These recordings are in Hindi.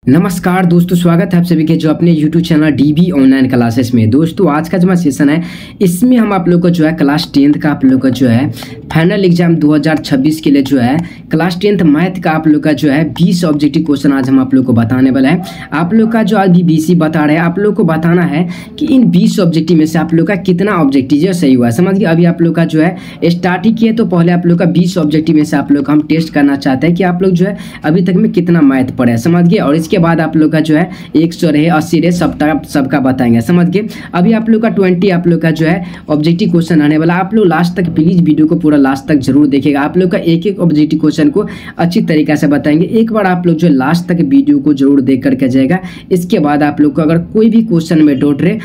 नमस्कार दोस्तों, स्वागत है आप सभी के जो अपने YouTube channel DB online classes में। दोस्तों आज का जो सेशन है इसमें हम आप लोग को जो है क्लास 10th का आप लोग का जो है फाइनल एग्जाम 2026 के लिए जो है क्लास 10th मैथ का आप लोग का जो है 20 ऑब्जेक्टिव क्वेश्चन आज हम आप लोग को बताने वाला है। आप लोग का जो अभी BC बता रहे हैं, आप लोग को बताना है कि इन 20 ऑब्जेक्टिव में से आप लोग का कितना ऑब्जेक्टिव जो सही हुआ है। समझिए अभी आप लोग का जो है स्टार्ट ही किए तो पहले आप लोग का 20 ऑब्जेक्टिव में से आप लोग हम टेस्ट करना चाहते हैं कि आप लोग जो है अभी तक में कितना मैथ पढ़े हैं। समझिए और इसके बाद आप लोग का जो है 100 रहे 80 रहे सबका बताएंगे। समझ गए। अभी आप लोग का 20 आप लोग का जो है ऑब्जेक्टिव क्वेश्चन आने वाला। आप लोग लास्ट तक प्लीज वीडियो को पूरा लास्ट तक जरूर देखिएगा। आप लोग का एक एक ऑब्जेक्टिव क्वेश्चन को अच्छी तरीके से बताएंगे। एक बार आप लोग जो लास्ट तक वीडियो को जरूर देख करके जाएगा। इसके बाद आप लोग को अगर कोई भी क्वेश्चन में डाउट रहे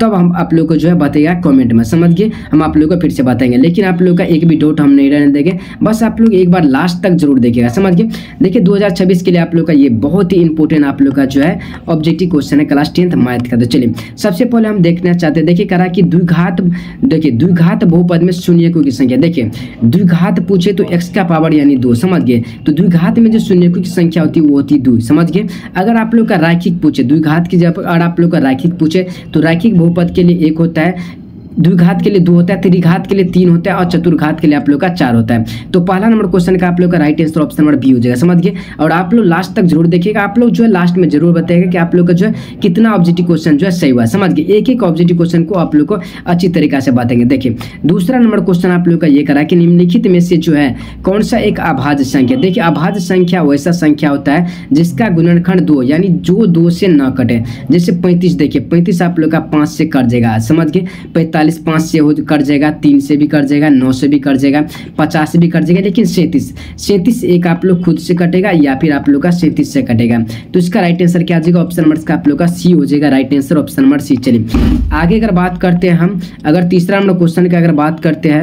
तब हम आप लोग को जो है बताएगा कमेंट में। समझ गए। हम आप लोग को फिर से बताएंगे, लेकिन आप लोग का एक भी डाउट हम नहीं रहने देंगे। बस आप लोग एक बार लास्ट तक जरूर देखिएगा। समझ गए। देखिए 2026 के लिए आप लोग का ये बहुत ही इंपॉर्टेंट आप लोग का जो है ऑब्जेक्टिव क्वेश्चन है क्लास 10th मैथ का। तो चलिए सबसे पहले हम देखना चाहते हैं। देखिए करा कि द्विघात, देखिए द्विघात बहुपद में शून्यकों की संख्या। देखिए द्विघात पूछे तो x का पावर यानी 2। समझ गए। तो द्विघात में जो शून्यकों की संख्या होती है वो होती है 2। समझ गए। अगर आप लोग का रैखिक पूछे, द्विघात की जगह अगर आप लोग का रैखिक पूछे तो रैखिक बहुपद के लिए 1 होता है, द्विघात के लिए 2 होता है, त्रिघात के लिए 3 होता है और चतुर्घात के लिए आप लोग का 4 होता है। तो पहला नंबर क्वेश्चन का आप लोग का right answer option number B हो जाएगा। समझ गए। और आप लोग लास्ट तक जरूर देखिएगा। आप लोग जो है लास्ट में जरूर बताइएगा कि आप लोग का जो है कितना ऑब्जेक्टिव क्वेश्चन जो है सही हुआ। समझ गए। एक एक ऑब्जेक्टिव क्वेश्चन को आप लोग को अच्छी तरीके से बताएंगे। देखिए दूसरा नंबर क्वेश्चन आप लोग का ये करा कि निम्नलिखित में से जो है कौन सा एक अभाज्य संख्या। देखिए अभाज्य संख्या वैसा संख्या होता है जिसका गुणनखंड 2 यानी जो 2 से न कटे। जैसे 35, देखिए 35 आप लोग का 5 से कट जाएगा। समझ गए। 45 5 से कट जाएगा, 3 से भी कट जाएगा, 9 से भी कट जाएगा, 50 से भी कट जाएगा, लेकिन 37 एक आप लोग खुद से कटेगा या फिर आप लोग का 37 से कटेगा। तो इसका राइट आंसर क्या आ जाएगा? ऑप्शन नंबर का आप लोग का सी हो जाएगा। Right answer option number C. चलिए आगे अगर बात करते हैं हम, अगर तीसरा नंबर क्वेश्चन की अगर बात करते हैं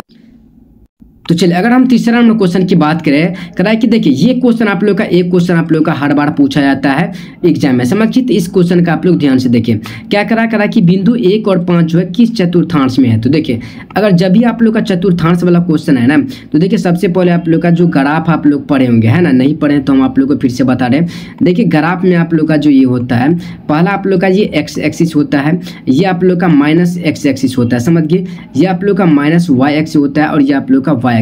तो चलिए अगर हम तीसरा नंबर क्वेश्चन की बात करें कि देखिए ये क्वेश्चन आप लोग का एक क्वेश्चन आप लोग का हर बार पूछा जाता है एग्जाम में। समझिए। तो इस क्वेश्चन का आप लोग ध्यान से देखिए क्या करा कि बिंदु 1 और 5 जो है किस चतुर्थांश में है। तो देखिए अगर जब भी आप लोग का चतुर्थांश वाला क्वेश्चन है ना, तो देखिए सबसे पहले आप लोग का जो ग्राफ आप लोग पढ़े होंगे, है ना। नहीं पढ़े तो हम आप लोग को फिर से बता रहे हैं। देखिए ग्राफ में आप लोग का जो ये होता है, पहला आप लोग का ये एक्स एक्सिस होता है, ये आप लोग का माइनस एक्स एक्सिस होता है। समझ गए। ये आप लोग का माइनस वाई एक्सिस होता है और ये आप लोग का वाई एक्सिस।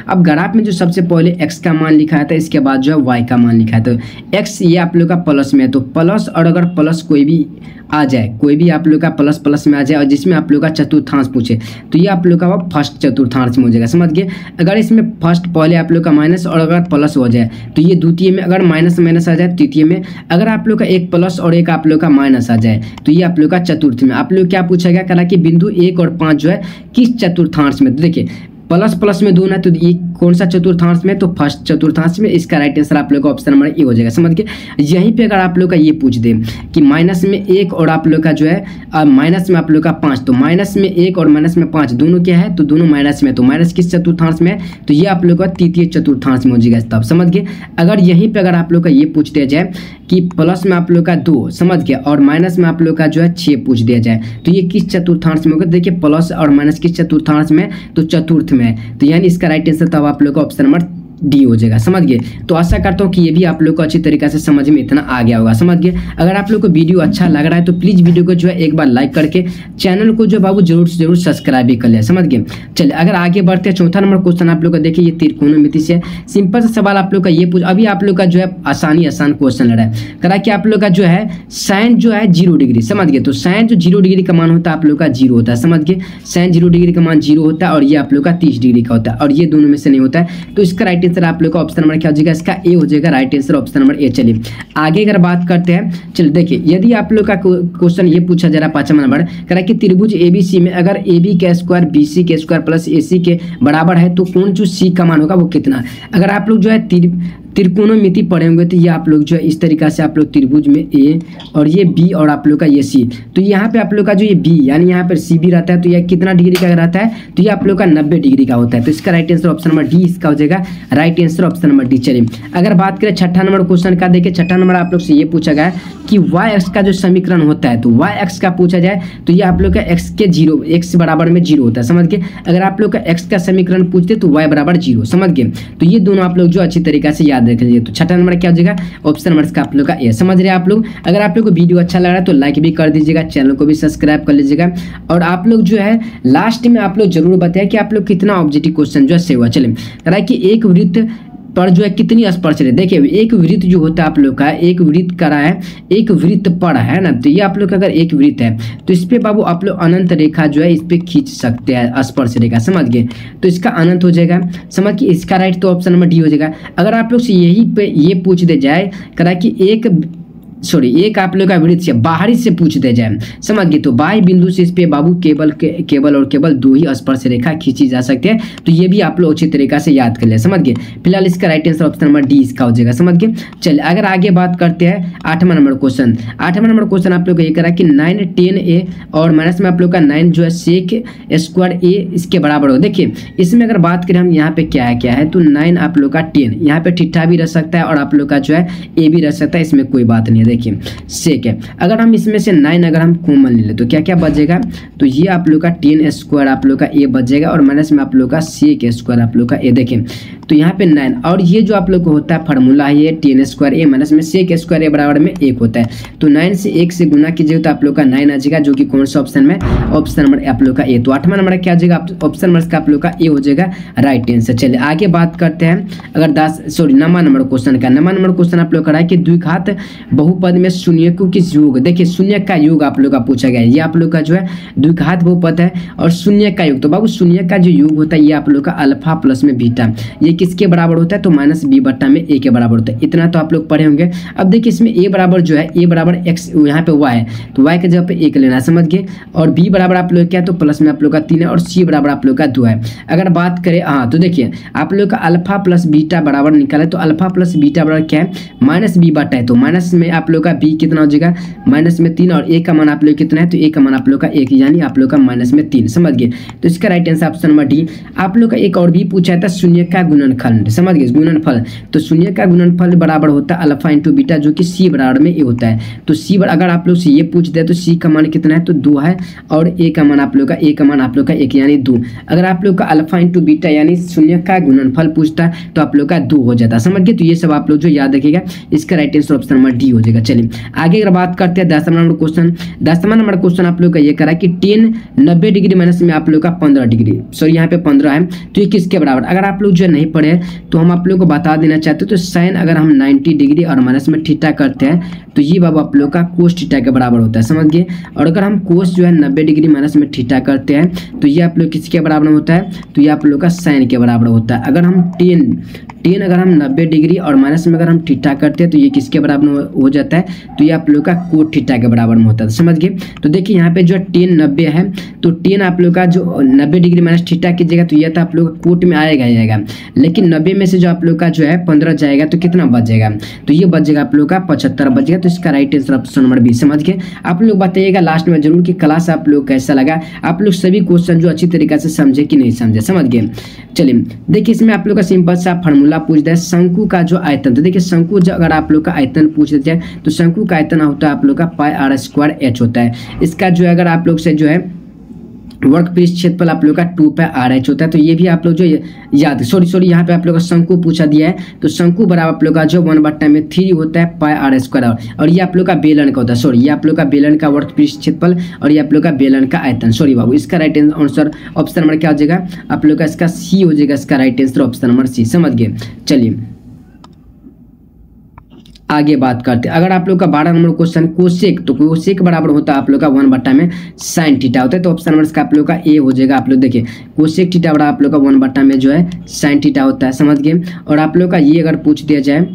अब ग्राफ में जो सबसे पहले x का मान लिखा था, इसके बाद जो है y का मान लिखा है। तो x ये आप लोग का प्लस में है, तो प्लस, और अगर प्लस कोई भी आ जाए, कोई भी आप लोग का प्लस प्लस में आ जाए और जिसमें आप लोग का चतुर्थांश पूछे तो ये आप लोग का फर्स्ट चतुर्थांश में हो जाएगा। समझ गए। अगर इसमें फर्स्ट पहले आप लोग का माइनस और अगर प्लस हो जाए तो ये द्वितीय में, अगर माइनस माइनस आ जाए तृतीय में, अगर आप लोग का एक प्लस और एक आप लोग का माइनस आ जाए तो ये आप लोग का चतुर्थ में। आप लोग क्या पूछा गया करा कि बिंदु 1 और 5 जो है किस चतुर्थांश में। तो देखिए प्लस प्लस में 2 ना, तो ये कौन सा चतुर्थांश में, तो फर्स्ट चतुर्थांश में। इसका राइट आंसर आप लोग का ऑप्शन नंबर ए हो जाएगा। समझ गए। यहीं पे अगर आप लोग का ये पूछ दे कि माइनस में 1 और आप लोग का जो है माइनस में आप लोग का 5, तो माइनस में 1 और माइनस में 5 दोनों क्या है, तो दोनों माइनस में। तो माइनस किस चतुर्थांश में है, तो ये आप लोग का तृतीय चतुर्थांश में हो जाएगा। तब समझ गए। अगर यहीं पे अगर आप लोग का ये पूछ दिया जाए कि प्लस में आप लोग का 2, समझ गया, और माइनस में आप लोग का जो है 6 पूछ दिया जाए तो ये किस चतुर्थांश में होगा। देखिए प्लस और माइनस किस चतुर्थांश में, तो चतुर्थ में। तो यानी इसका राइट आंसर तब आप लोग का ऑप्शन नंबर डी हो जाएगा। समझ गए। तो आशा करता हूँ कि ये भी आप लोग को अच्छी तरीके से समझ में इतना आ गया होगा। समझ गए। अगर आप लोग को वीडियो अच्छा लग रहा है तो प्लीज वीडियो को जो है एक बार लाइक करके चैनल को जो बाबू जरूर से जरूर सब्सक्राइब भी कर ले। समझ गए। चलिए अगर आगे बढ़ते हैं, चौथा नंबर क्वेश्चन आप लोग का देखिए ये त्रिकोणमिति से सिंपल सा सवाल आप लोग का ये पूछ। अभी आप लोग का जो है आसान क्वेश्चन लग रहा है करा कि आप लोग का जो है साइन जो है 0 डिग्री। समझ गए। तो साइन जो 0 डिग्री का मान होता है आप लोग का 0 होता है। समझ गए। साइन 0 डिग्री का मान 0 होता है और ये आप लोग का 30 डिग्री का होता है और ये दोनों में से नहीं होता है। तो इसका राइट आंसर आप लोग का ऑप्शन नंबर क्या हो जाएगा, इसका ए हो जाएगा। Right answer option number A. चलिए आगे अगर बात करते हैं, चलिए देखिए यदि आप लोग का क्वेश्चन ये पूछा जा रहा है 5वां नंबर करा कि त्रिभुज ABC में अगर AB का स्क्वायर BC के स्क्वायर प्लस AC के बराबर है तो कौन जो C का मान होगा वो कितना। अगर आप लोग जो है त्रिकोणमिति पढ़े होंगे तो ये आप लोग जो है इस तरीका से आप लोग त्रिभुज में A और ये B और आप लोग का ये C, तो यहाँ पे आप लोग का जो ये B यानी यहाँ पर CB रहता है तो यह कितना डिग्री का रहता है, तो ये आप लोग का 90 डिग्री का होता है। तो इसका right answer option number D इसका हो जाएगा। Right answer option number D. चलिए अगर बात करें छठा नंबर क्वेश्चन का, देखिए छठा नंबर आप लोग से ये पूछा गया कि वाई एक्स का जो समीकरण होता है, तो वाई एक्स का पूछा जाए तो ये आप लोग का एक्स के 0 एक्स बराबर में 0 होता है। समझ गए। अगर आप लोग का एक्स का समीकरण पूछते तो वाई बराबर 0। समझ गए। तो ये दोनों आप लोग जो अच्छी तरीके से याद याद रख लीजिए। तो छठा नंबर क्या हो जाएगा, ऑप्शन नंबर इसका आप लोग का ए। समझ रहे हैं आप लोग। अगर आप लोग को वीडियो अच्छा लग रहा है तो लाइक भी कर दीजिएगा, चैनल को भी सब्सक्राइब कर लीजिएगा। और आप लोग जो है लास्ट में आप लोग जरूर बताएं कि आप लोग कितना ऑब्जेक्टिव क्वेश्चन जो है सेव हुआ। चलिए करा कि एक वृत्त पर जो है कितनी स्पर्श रेखा, देखिए एक वृत्त जो होता है आप लोग का, एक वृत्त करा है, एक वृत्त पर है ना, तो ये आप लोग का अगर एक वृत्त है तो इस पे बाबू आप लोग अनंत रेखा जो है इस पे खींच सकते हैं, स्पर्श रेखा। समझ गए, तो इसका अनंत हो जाएगा। समझ के इसका राइट तो ऑप्शन नंबर डी हो जाएगा। अगर आप लोग से यही पे ये पूछ दे जाए करा कि एक आप लोग का वृत्त से बाहरी से पूछ दे जाए, समझ गए, तो बाह्य बिंदु से इस पे बाबू केवल और केवल 2 ही स्पर्श रेखा खींची जा सकती है। तो ये भी आप लोग अच्छी तरीका से याद कर ले। समझ गए, फिलहाल इसका right answer option number D इसका हो जाएगा। समझ गए, चलिए अगर आगे बात करते हैं 8वां नंबर क्वेश्चन। 8वां नंबर क्वेश्चन आप लोग को ये करा कि 9 10 ए और माइनस में आप लोग का 9 जो है सेक स्क्वायर ए इसके बराबर हो। देखिए इसमें अगर बात करें हम यहाँ पे क्या है तो 9 आप लोग का 10 यहाँ पे ठिठा भी रह सकता है और आप लोग का जो है ए भी रह सकता है, इसमें कोई बात नहीं है। देखिए सेक है, अगर हम इसमें से 9 अगर हम कॉमन ले ले तो क्या क्या बचेगा, तो ये आप लोग का 10 स्क्वायर आप लोग का ए बचेगा और माइनस में आप लोग का सेक स्क्वायर आप लोग का ए। देखें तो यहाँ पे 9 और ये जो आप लोग को होता है फार्मूला है ये 10 स्क्वायर ए माइनस में सेक स्क्वायर ए बराबर में 1 होता है। तो 9 से 1 से गुना कीजिएगा तो आप लोग का 9 आ जाएगा, जो कि कौन सा ऑप्शन में, ऑप्शन नंबर आप लोग का ए। तो 8वां नंबर क्या आ जाएगा, ऑप्शन नंबर का आप लोग का ए हो जाएगा राइट आंसर। चलिए आगे बात करते हैं अगर 9वां नंबर क्वेश्चन का। 9वां नंबर क्वेश्चन आप लोग का है कि द्विघात बहुपद में शून्यकों की योग। देखिए शून्य का योग आप लोग का पूछा गया है, ये आप लोग का जो है द्विघात बहुपद है और शून्य का योग। तो बाबू शून्य का जो योग होता है ये आप लोग का अल्फा प्लस में बीटा, ये किसके बराबर होता है, तो माइनस बी बट्टा में ए के बराबर होता है। इतना तो आप लोग पढ़े होंगे। अब देखिए इसमें ए बराबर जो है, ए बराबर एक्स यहाँ पे वाई है तो वाई के जगह पे 1 लेना है, समझ गए। और बी बराबर आप लोग क्या है तो प्लस में आप लोग का 3 है और सी बराबर आप लोग का 2 है। अगर बात करें हाँ तो देखिए आप लोग का अल्फा प्लस बीटा बराबर निकाले तो अल्फा प्लस बीटा बराबर क्या है, माइनस बी बट्टा है। तो माइनस में आप लोग का बी कितना हो जाएगा, माइनस में 3 और ए का मान आप लोग कितना है, तो ए का मान आप लोग का 1 यानी आप लोग का माइनस में 3। समझ गए, तो इसका right answer option number D. आप लोग का एक और भी पूछा था शून्य का गुणनफल, समझ गए, गुणनफल। तो शून्य का गुणनफल बराबर होता है अल्फा इंटू बीटा, जो कि सी बराबर में ए होता है। तो सी अगर आप लोग से ये पूछते हैं तो सी का मान कितना है, तो 2 है और ए का मान आप लोग का, ए का मान आप लोग का 1 यानी 2। अगर आप लोग का अल्फा इंटू बीटा यानी शून्य का गुणनफल पूछता है तो आप लोग का 2 हो जाता है। समझ गए, तो ये सब आप लोग जो याद रखिएगा, इसका right answer option number D हो जाएगा। चलिए आगे अगर बात करते हैं 10वां नंबर क्वेश्चन। 10वां नंबर क्वेश्चन आप लोग का ये करा कि 10 90 डिग्री माइनस में आप लोग का 15 डिग्री, सॉरी यहाँ पे 15 है तो ये किसके बराबर। अगर आप लोग जो नहीं पढ़े तो हम आप लोग को बता देना चाहते हैं। तो साइन अगर हम 90 डिग्री और माइनस में थीटा करते हैं तो ये बाबू आप लोग का कोस थीटा के बराबर होता है, समझ गए। और अगर हम कोस जो है 90 डिग्री माइनस में थीटा करते हैं तो ये आप लोग किसके बराबर होता है, तो ये आप लोग का साइन के बराबर होता है। अगर हम 10 अगर हम 90 डिग्री और माइनस में अगर हम थीटा करते हैं तो ये किसके बराबर हो जाता है, तो ये आप लोग का कोट थीटा के बराबर में होता है, समझ गए। तो देखिए यहाँ पे जो 10 90 है तो 10 आप लोग का जो 90 डिग्री माइनस थीटा कीजिएगा तो ये तो आप लोग का कोट में आएगा, लेकिन 90 में से जो आप लोग का जो है 15 जाएगा तो कितना बच जाएगा, तो ये बच जाएगा आप लोग का 75 बच जाएगा। तो इसका right answer option number B. समझ गए, आप लोग बताइएगा लास्ट में जरूर कि क्लास आप लोग कैसा लगा, आप लोग सभी क्वेश्चन जो अच्छी तरीके से समझे कि नहीं समझे, समझ गए। चलिए देखिए इसमें आप लोग का सिंपल सा फार्मूला पूछ दे शंकु का जो आयतन। तो देखिए शंकु जो अगर आप लोग का आयतन पूछ जाए तो शंकु का आयतन होता है आप लोग का पाई आर स्क्वायर एच होता है। इसका जो अगर आप लोग से जो है वर्ग पृष्ठ क्षेत्रफल आप लोग का 2 पाई आर एच होता है। तो ये भी आप लोग जो याद, सॉरी यहाँ पे आप लोग का शंकु पूछा दिया है तो शंकु बराबर आप लोग का जो 1/3 होता है पाई आर स्क्वायर। और ये आप लोग का बेलन का होता है, सॉरी ये आप लोग का बेलन का वर्ग पृष्ठ क्षेत्रफल और ये आप लोग का बेलन का आयतन। सॉरी बाबू, इसका राइट आंसर ऑप्शन नंबर क्या हो जाएगा, आप लोग का इसका सी हो जाएगा, इसका right answer option number C. समझ गए, चलिए आगे बात करते हैं। अगर आप लोग का 12 नंबर क्वेश्चन कोसेक, तो कोसेक बराबर होता है आप लोग का 1/में साइन थीटा होता है। तो ऑप्शन नंबर का आप लोग का ए हो जाएगा। आप लोग देखिए कोसेक थीटा बराबर आप लोग का 1/में में जो है साइन थीटा होता है, समझ गए। और आप लोग का ये अगर पूछ दिया जाए,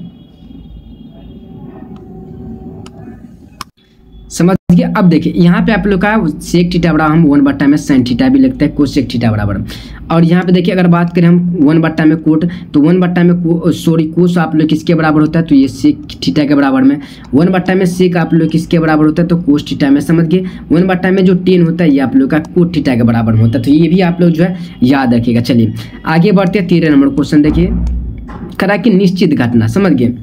समझ गए। अब देखिए यहाँ पे आप लोग का सेक थीटा बराबर हम 1/में में साइन थीटा भी लिखते हैं कोसेक थीटा बराबर। और यहाँ पे देखिए अगर बात करें हम 1/में में कोट, तो 1/में में सॉरी कोस आप लोग किसके बराबर होता है, तो ये सेक थीटा के बराबर में। 1/में में सेक आप लोग किसके बराबर होता है, तो कोस थीटा में, समझ गए। 1/में में जो 10 होता है ये आप लोग का कोट थीटा के बराबर में होता है। तो ये भी आप लोग जो है याद रखिएगा। चलिए आगे बढ़ते हैं 13 नंबर क्वेश्चन। देखिए करा कि निश्चित घटना, समझ गए।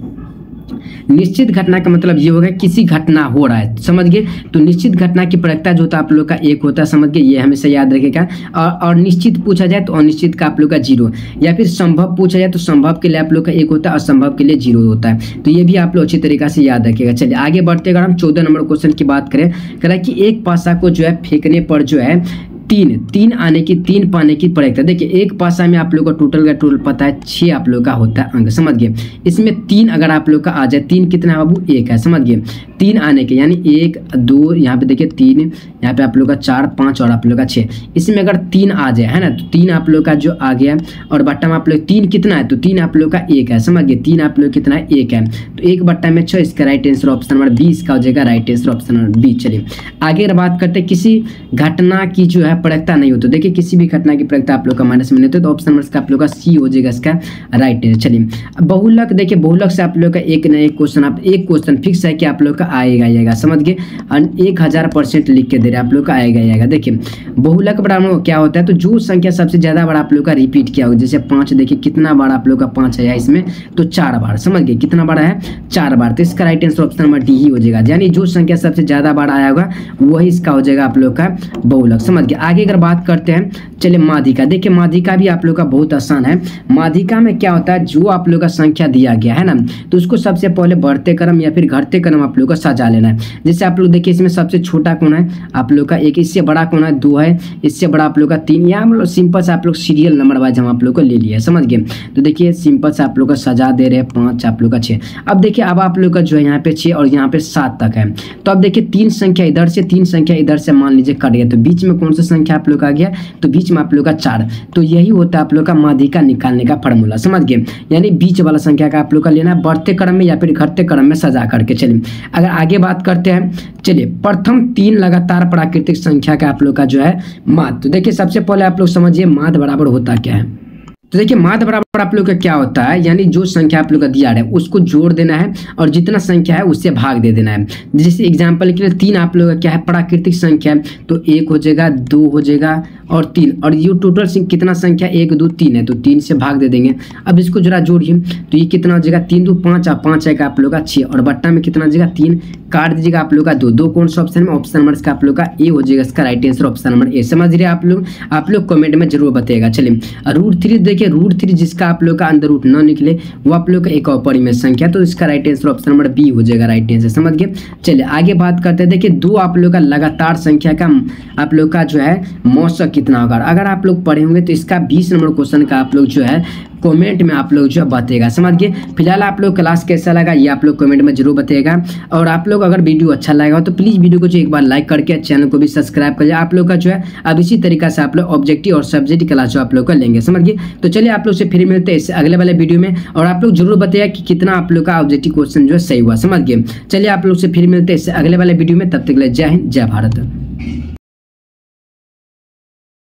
निश्चित घटना का मतलब ये होगा किसी घटना हो रहा है, समझ गए। तो निश्चित घटना की प्रायिकता जो होता है आप लोग का 1 होता है, समझ गए, ये हमेशा याद रखेगा। और निश्चित पूछा जाए तो अनिश्चित का आप लोग का 0, या फिर संभव पूछा जाए तो संभव के लिए आप लोग का 1 होता है, असंभव के लिए 0 होता है। तो ये भी आप लोग अच्छी तरीके से याद रखिएगा। चलिए आगे बढ़ते, अगर हम 14 नंबर क्वेश्चन की बात करें, कह रहा है कि एक पासा को जो है फेंकने पर जो है तीन पाने की प्रायिकता। देखिए एक पासा में आप लोग का टोटल पता है 6 आप लोग का होता है अंक, समझ गए। इसमें 3 अगर आप लोग का आ जाए, 3 कितना है बाबू, 1 है, समझ गए। 3 आने के यानी 1 2 यहाँ पे देखिए 3, यहाँ पे आप लोग का 4 5 और आप लोग का 6। इसमें अगर 3 आ जाए है ना, तो 3 आप लोग का जो आ गया, और बट्टा में आप लोग 3 कितना है, तो 3 आप लोग का 1 है, समझ गए। 3 आप लोग कितना है, 1 है, तो 1 बट्टा में 6, इसका राइट आंसर ऑप्शन नंबर 20 का हो जाएगा, राइट आंसर ऑप्शन नंबर 20। चलिए आगे अगर बात करते हैं, किसी घटना की जो है प्रायिकता नहीं होती, देखिए किसी भी घटना की प्रायिकता आप लोग का माइनस में नहीं होते, तो ऑप्शन नंबर का आप लोग का सी हो जाएगा इसका राइट आंसर। चलिए बहुलक, देखिए बहुलक से आप लोग का एक ना एक क्वेश्चन, आप एक क्वेश्चन फिक्स है कि आप लोग का आएगा, समझ गए। 1000% लिख के दे रहे आप लोग का आएगा। देखिए बहुलक बराबर क्या होता है, तो जो संख्या सबसे ज्यादा बार आप लोग का रिपीट किया होगा, जैसे 5, देखिए कितना बार आप लोग का 5 है इसमें, तो 4 बार, समझ गए, कितना बार है, 4 बार, तो इसका right answer option number D ही हो जाएगा। यानी जो संख्या सबसे ज्यादा बार आया होगा वही इसका हो जाएगा आप लोग का बहुलक, समझ गए। आगे अगर बात करते हैं, चलिए माध्यिका, देखिए माध्यिका भी आप लोग का बहुत आसान है। माध्यिका में क्या होता है, जो आप लोग का संख्या दिया गया है ना, तो उसको सबसे पहले बढ़ते क्रम या फिर घटते क्रम आप लोग का सजा लेना है। जैसे आप लोग देखिए इसमें सबसे छोटा कौन है, आप लोग का 1, इससे बड़ा कौन है, 2 है, इससे बड़ा आप लोग का 3, या मतलब सिंपल से आप लोग सीरियल नंबर वाइज हम आप लोग को ले लिया, समझ गए। तो देखिए सिंपल से आप लोग का सजा दे रहे हैं 5, आप लोग का 6। अब देखिए अब आप लोग का जो है यहाँ पे 6 और यहाँ पे 7 तक है, तो अब देखिए 3 संख्या इधर से 3 संख्या इधर से मान लीजिए कट गया, तो बीच में कौन सा संख्या आप लोग का आ गया, तो बीच में आप लोग का 4। तो यही होता है आप लोग का माध्यिका निकालने का फॉर्मूला, समझ गए। यानी बीच वाला संख्या का आप लोग का लेना है, बढ़ते क्रम में या फिर घटते क्रम में सजा करके। चलिए अगर आगे बात करते हैं, चलिए प्रथम 3 लगातार प्राकृतिक संख्या का आप लोग का जो है माध्य। तो देखिए सबसे पहले आप लोग समझिए माध्य बराबर होता क्या है। तो देखिए माध्य बराबर आप लोग का क्या होता है, यानी जो संख्या आप लोग का दिया है उसको जोड़ देना है और जितना संख्या है उससे भाग दे देना है। जैसे एग्जांपल के लिए 3 आप लोग का क्या है, प्राकृतिक संख्या है, तो 1 हो जाएगा, 2 हो जाएगा और 3, और ये टोटल कितना संख्या 1 2 3 है, तो 3 से भाग दे देंगे। अब इसको जरा जोड़िए, तो ये कितना हो जाएगा, 3 2 5 और 5 है आप लोग का 6, और बट्टा में कितना हो जाएगा 3, काट दीजिएगा आप लोग का 2 कौन सा ऑप्शन में, ऑप्शन नंबर इसका आप लोग का ए हो जाएगा, इसका right answer option number A. समझ रहे आप लोग कमेंट में जरूर बताइएगा। चलिए √3, देखिए √3 जिसका आप लोग का अंदर रूट न निकले वो आप लोग का एक अपरिमेय संख्या, तो इसका right answer option number B हो जाएगा, राइट आंसर, समझ गए। चलिए आगे बात करते हैं, देखिए 2 आप लोग का लगातार संख्या का आप लोग का जो है मौसक कितना होगा। अगर आप लोग पढ़े होंगे तो इसका 20 नंबर क्वेश्चन का आप लोग जो है कमेंट में आप लोग जो है बताइएगा, समझ गए। फिलहाल आप लोग क्लास कैसा लगा ये आप लोग कमेंट में जरूर बताइएगा, और आप लोग अगर वीडियो अच्छा लगा तो प्लीज वीडियो को जो एक बार लाइक करके चैनल को भी सब्सक्राइब करिए। आप लोग का जो है अब इसी तरीका से आप लोग ऑब्जेक्टिव और सब्जेक्ट क्लास जो आप लोग का लेंगे, समझ गए। तो चलिए आप लोग से फिर मिलते हैं इस अगले वाले वीडियो में, और आप लोग जरूर बताइए कि कितना आप लोग का ऑब्जेक्टिव क्वेश्चन जो है सही हुआ, समझ गए। चलिए आप लोग से फिर मिलते हैं इस अगले वाले वीडियो में, तब तक के लिए जय हिंद, जय भारत।